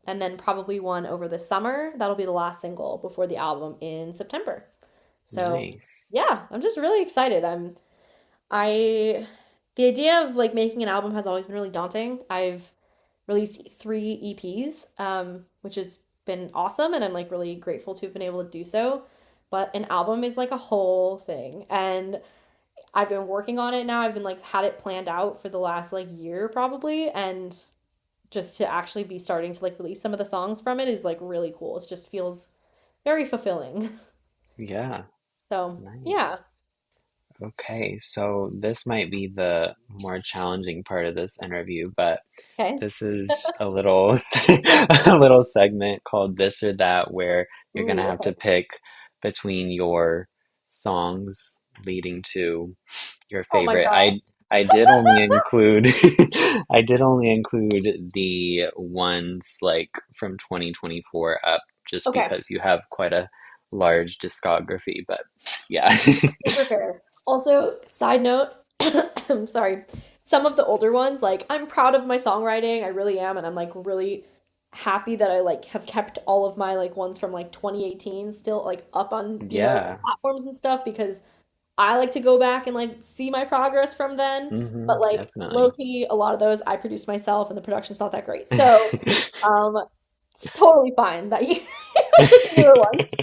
Speaker 3: And then probably one over the summer. That'll be the last single before the album in September. So
Speaker 4: Nice.
Speaker 3: yeah, I'm just really excited. I the idea of like making an album has always been really daunting. I've released 3 EPs, which has been awesome, and I'm like really grateful to have been able to do so. But an album is like a whole thing, and I've been working on it now. I've been like had it planned out for the last like year probably, and just to actually be starting to like release some of the songs from it is like really cool. It just feels very fulfilling.
Speaker 4: Yeah.
Speaker 3: So yeah.
Speaker 4: Nice. Okay, so this might be the more challenging part of this interview, but
Speaker 3: Okay.
Speaker 4: this is a little a little segment called This or That where you're gonna
Speaker 3: Ooh,
Speaker 4: have to
Speaker 3: okay.
Speaker 4: pick between your songs leading to your
Speaker 3: Oh my
Speaker 4: favorite.
Speaker 3: God.
Speaker 4: I did only include I did only include the ones like from 2024 up just
Speaker 3: Okay.
Speaker 4: because you have quite a large discography, but yeah.
Speaker 3: Super fair. Also, side note, I'm sorry. Some of the older ones, like I'm proud of my songwriting, I really am, and I'm like really happy that I like have kept all of my like ones from like 2018 still like up on,
Speaker 4: Yeah.
Speaker 3: platforms and stuff because I like to go back and like see my progress from then. But like low
Speaker 4: Definitely.
Speaker 3: key, a lot of those I produced myself and the production's not that great. So, um, it's totally fine that you took the newer ones.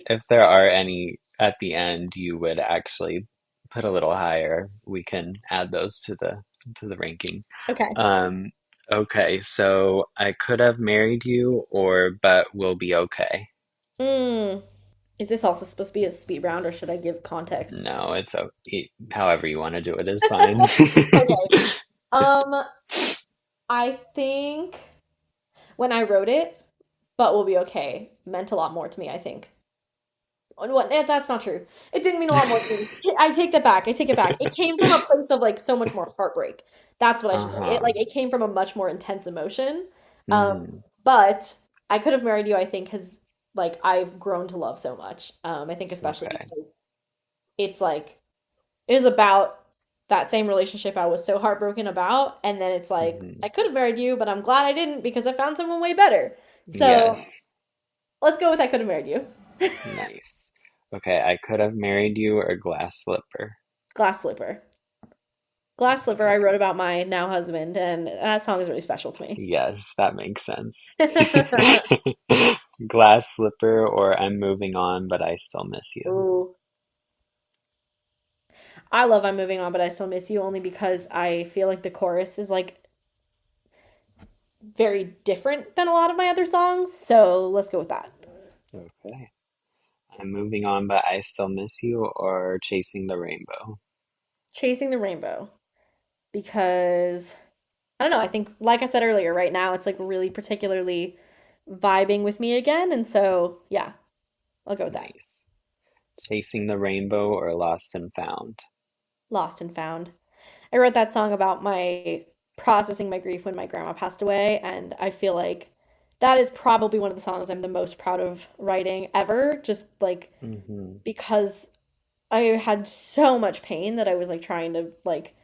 Speaker 4: If there are any at the end you would actually put a little higher, we can add those to the ranking.
Speaker 3: Okay.
Speaker 4: Um, okay, so I could have married you or but we'll be okay.
Speaker 3: Hmm. Is this also supposed to be a speed round or should I give context?
Speaker 4: No, it's however you want to do it is fine.
Speaker 3: Okay. Um, I think when I wrote it, but we'll be okay, meant a lot more to me, I think. What? That's not true. It didn't mean a lot more to me. I take that back. I take it back. It came from a place of like so much more heartbreak. That's what I should say. It
Speaker 4: Uh-huh.
Speaker 3: like it came from a much more intense emotion. Um,
Speaker 4: Mm-hmm.
Speaker 3: but I could have married you, I think, because like I've grown to love so much. I think especially
Speaker 4: Okay.
Speaker 3: because it's like it was about that same relationship I was so heartbroken about, and then it's like
Speaker 4: Mm-hmm.
Speaker 3: I could have married you, but I'm glad I didn't because I found someone way better. So
Speaker 4: Yes.
Speaker 3: let's go with I could have married you.
Speaker 4: Nice. Okay, I could have married you or glass slipper.
Speaker 3: Glass Slipper. Glass Slipper, I
Speaker 4: Okay.
Speaker 3: wrote about my now husband, and that song is really special to me.
Speaker 4: Yes, that makes sense. Glass slipper or I'm moving on, but I still miss you.
Speaker 3: Ooh. I love I'm Moving On, but I Still Miss You only because I feel like the chorus is like very different than a lot of my other songs. So let's go with that.
Speaker 4: Okay. I'm moving on, but I still miss you or chasing the rainbow.
Speaker 3: Chasing the Rainbow because I don't know, I think like I said earlier, right now it's like really particularly vibing with me again, and so yeah, I'll go with that.
Speaker 4: Nice. Chasing the rainbow or lost and found.
Speaker 3: Lost and Found. I wrote that song about my processing my grief when my grandma passed away, and I feel like that is probably one of the songs I'm the most proud of writing ever, just like
Speaker 4: Mm-hmm.
Speaker 3: because I had so much pain that I was like trying to like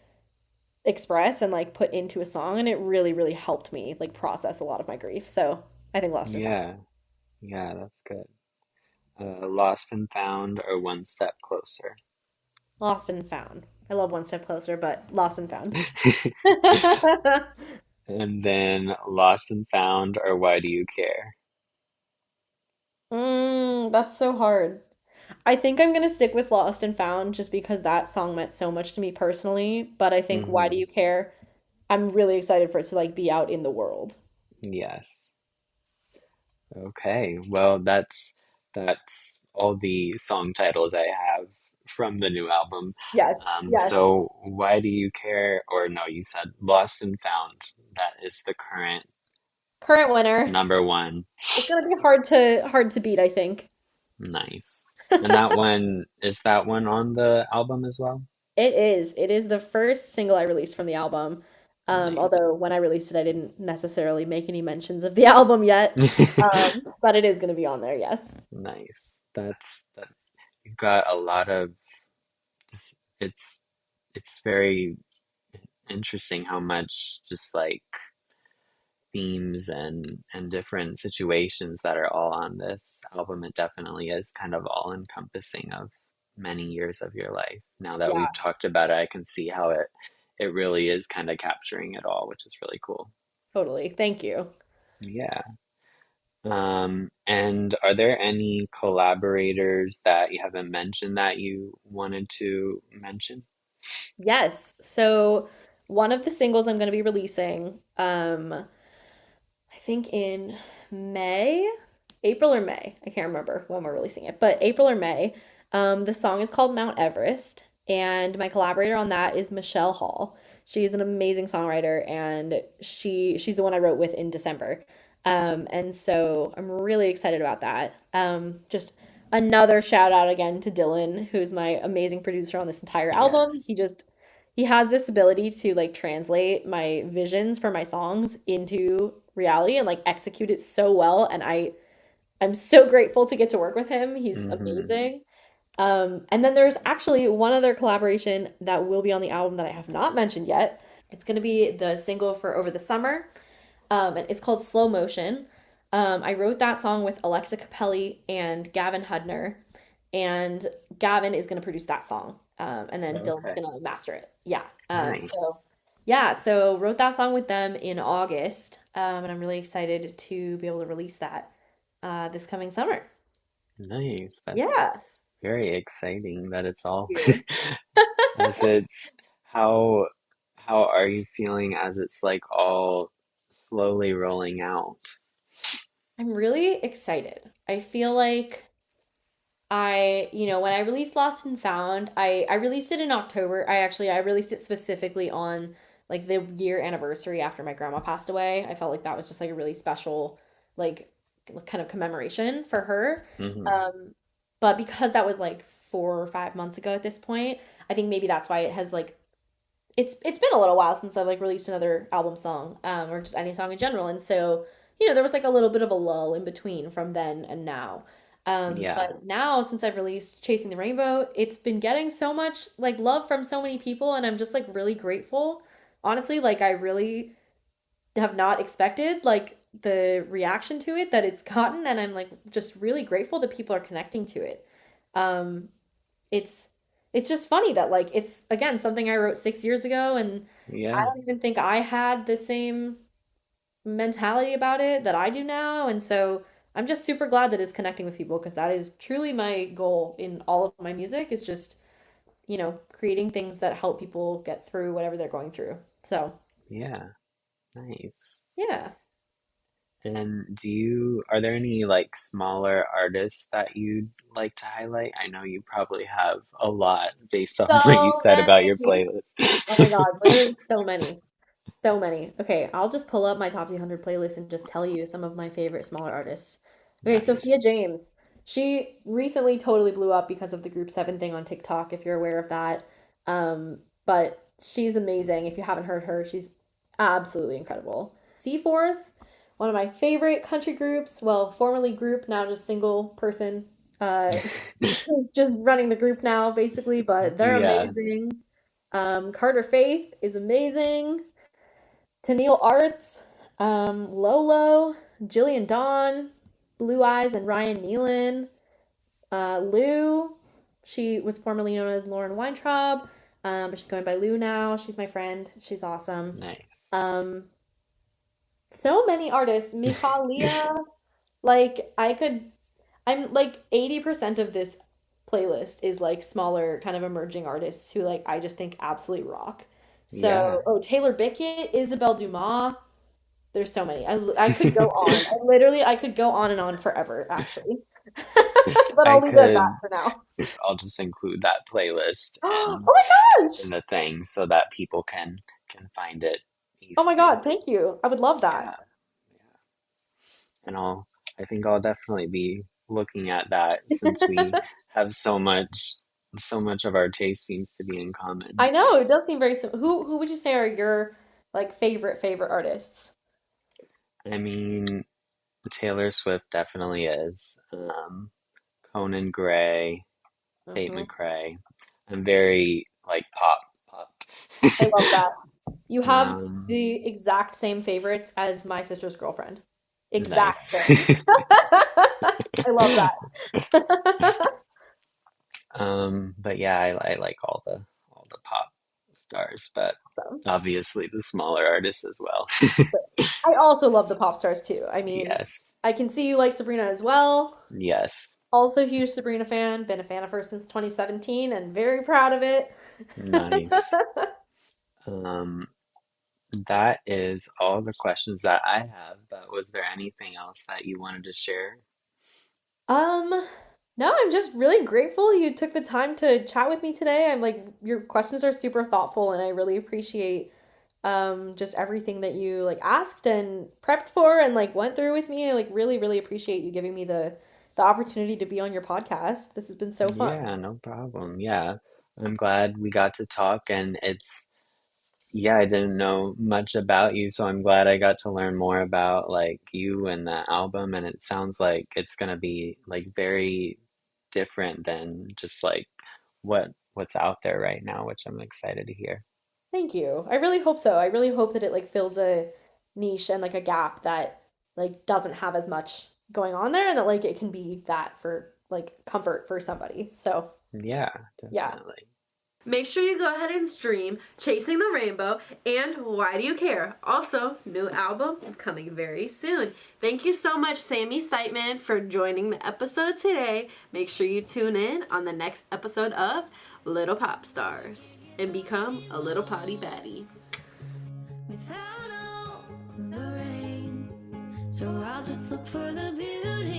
Speaker 3: express and like put into a song, and it really, really helped me like process a lot of my grief. So I think Lost and Found.
Speaker 4: Yeah, yeah, that's good. Lost and found or one step closer.
Speaker 3: Lost and Found. I love One Step Closer, but Lost and Found.
Speaker 4: And then lost and found or why do you care?
Speaker 3: That's so hard. I think I'm gonna stick with Lost and Found just because that song meant so much to me personally. But I think Why Do
Speaker 4: Mm-hmm.
Speaker 3: You Care? I'm really excited for it to like be out in the world.
Speaker 4: Yes. Okay. Well, that's all the song titles I have from the new album.
Speaker 3: Yes, yes.
Speaker 4: So why do you care? Or no, you said Lost and Found. That is the current
Speaker 3: Current winner.
Speaker 4: number one.
Speaker 3: It's gonna be hard to beat, I think.
Speaker 4: Nice. And that one, is that one on the album as well?
Speaker 3: It is. It is the first single I released from the album.
Speaker 4: Nice.
Speaker 3: Although when I released it, I didn't necessarily make any mentions of the album yet. But it is gonna be on there, yes.
Speaker 4: Nice. That you've got a lot of it's it's very interesting how much just like themes and different situations that are all on this album. It definitely is kind of all encompassing of many years of your life. Now that we've
Speaker 3: Yeah,
Speaker 4: talked about it, I can see how it really is kind of capturing it all, which is really cool.
Speaker 3: totally. Thank you.
Speaker 4: Yeah. And are there any collaborators that you haven't mentioned that you wanted to mention?
Speaker 3: Yes. So one of the singles I'm going to be releasing, I think in May, April or May. I can't remember when we're releasing it, but April or May. The song is called Mount Everest, and my collaborator on that is Michelle Hall. She's an amazing songwriter, and she's the one I wrote with in December. And so I'm really excited about that. Just another shout out again to Dylan, who's my amazing producer on this entire album.
Speaker 4: Yes.
Speaker 3: He has this ability to like translate my visions for my songs into reality and like execute it so well. And I'm so grateful to get to work with him. He's
Speaker 4: Mm-hmm.
Speaker 3: amazing. And then there's actually one other collaboration that will be on the album that I have not mentioned yet. It's going to be the single for Over the Summer, and it's called Slow Motion. I wrote that song with Alexa Cappelli and Gavin Hudner, and Gavin is going to produce that song, and then Dylan's
Speaker 4: Okay.
Speaker 3: going to master it. Yeah. So
Speaker 4: Nice.
Speaker 3: yeah, so wrote that song with them in August, and I'm really excited to be able to release that this coming summer.
Speaker 4: Nice. That's
Speaker 3: Yeah.
Speaker 4: very exciting that it's all
Speaker 3: You.
Speaker 4: as it's how how are you feeling as it's like all slowly rolling out?
Speaker 3: I'm really excited. I feel like when I released Lost and Found, I released it in October. I released it specifically on like the year anniversary after my grandma passed away. I felt like that was just like a really special like kind of commemoration for her.
Speaker 4: Hmm.
Speaker 3: Um But because that was like 4 or 5 months ago at this point, I think maybe that's why it has like it's been a little while since I've like released another album song, or just any song in general. And so, there was like a little bit of a lull in between from then and now.
Speaker 4: Yeah.
Speaker 3: But now since I've released Chasing the Rainbow, it's been getting so much like love from so many people, and I'm just like really grateful. Honestly, like I really have not expected like the reaction to it that it's gotten, and I'm like just really grateful that people are connecting to it. Um, it's it's just funny that like it's again something I wrote 6 years ago, and I
Speaker 4: Yeah.
Speaker 3: don't even think I had the same mentality about it that I do now. And so I'm just super glad that it's connecting with people, because that is truly my goal in all of my music, is just, creating things that help people get through whatever they're going through. So,
Speaker 4: Yeah. Nice.
Speaker 3: yeah.
Speaker 4: And are there any like smaller artists that you'd like to highlight? I know you probably have a lot based on what you
Speaker 3: So
Speaker 4: said about
Speaker 3: many.
Speaker 4: your playlist.
Speaker 3: Oh my God, literally so many. So many. Okay, I'll just pull up my top 200 playlist and just tell you some of my favorite smaller artists. Okay, Sophia
Speaker 4: Nice.
Speaker 3: James. She recently totally blew up because of the Group 7 thing on TikTok, if you're aware of that. But she's amazing. If you haven't heard her, she's absolutely incredible. Seaforth, one of my favorite country groups. Well, formerly group, now just single person. Uh, just running the group now, basically, but they're
Speaker 4: Yeah.
Speaker 3: amazing. Carter Faith is amazing. Tennille Arts, Lolo, Jillian Dawn, Blue Eyes and Ryan Nealon, Lou. She was formerly known as Lauren Weintraub, but she's going by Lou now. She's my friend. She's awesome.
Speaker 4: Nice.
Speaker 3: Um, so many artists. Michaelia, like I'm like 80% of this playlist is like smaller kind of emerging artists who like I just think absolutely rock.
Speaker 4: Yeah.
Speaker 3: So, Taylor Bickett, Isabel Dumas, there's so many. I could go on. I could go on and on forever, actually. But
Speaker 4: I
Speaker 3: I'll leave it at that
Speaker 4: could
Speaker 3: for now.
Speaker 4: I'll just include that playlist
Speaker 3: Oh my gosh!
Speaker 4: in the thing so that people can find it
Speaker 3: Oh my
Speaker 4: easily.
Speaker 3: God, thank you. I would love that.
Speaker 4: Yeah. Yeah. And I think I'll definitely be looking at that since we have so much of our taste seems to be in common.
Speaker 3: I know, it does seem very sim who would you say are your like favorite artists?
Speaker 4: I mean, Taylor Swift definitely is. Conan Gray, Tate
Speaker 3: Hmm.
Speaker 4: McRae. I'm very like pop.
Speaker 3: I love that. You have
Speaker 4: Um,
Speaker 3: the exact same favorites as my sister's girlfriend. Exact
Speaker 4: nice.
Speaker 3: same. I love that.
Speaker 4: But yeah, I like all the pop stars, but
Speaker 3: So,
Speaker 4: obviously the smaller artists as well.
Speaker 3: but I also love the pop stars too. I mean,
Speaker 4: Yes.
Speaker 3: I can see you like Sabrina as well.
Speaker 4: Yes.
Speaker 3: Also a huge Sabrina fan. Been a fan of her since 2017 and very proud of it.
Speaker 4: Nice. Um, that is all the questions that I have, but was there anything else that you wanted to share?
Speaker 3: Um, no, I'm just really grateful you took the time to chat with me today. I'm like, your questions are super thoughtful, and I really appreciate just everything that you like asked and prepped for and like went through with me. I like really appreciate you giving me the opportunity to be on your podcast. This has been so fun.
Speaker 4: Yeah, no problem. Yeah. I'm glad we got to talk and yeah, I didn't know much about you, so I'm glad I got to learn more about like you and the album, and it sounds like it's gonna be like very different than just like what's out there right now, which I'm excited to hear.
Speaker 3: Thank you. I really hope so. I really hope that it like fills a niche and like a gap that like doesn't have as much going on there, and that like it can be that for like comfort for somebody. So,
Speaker 4: Yeah,
Speaker 3: yeah.
Speaker 4: definitely.
Speaker 1: Make sure you go ahead and stream Chasing the Rainbow and Why Do You Care? Also, new album coming very soon. Thank you so much, Sami Siteman, for joining the episode today. Make sure you tune in on the next episode of Little Pop Stars and become a little potty baddie.
Speaker 2: Without all the rain, so I'll just look for the beauty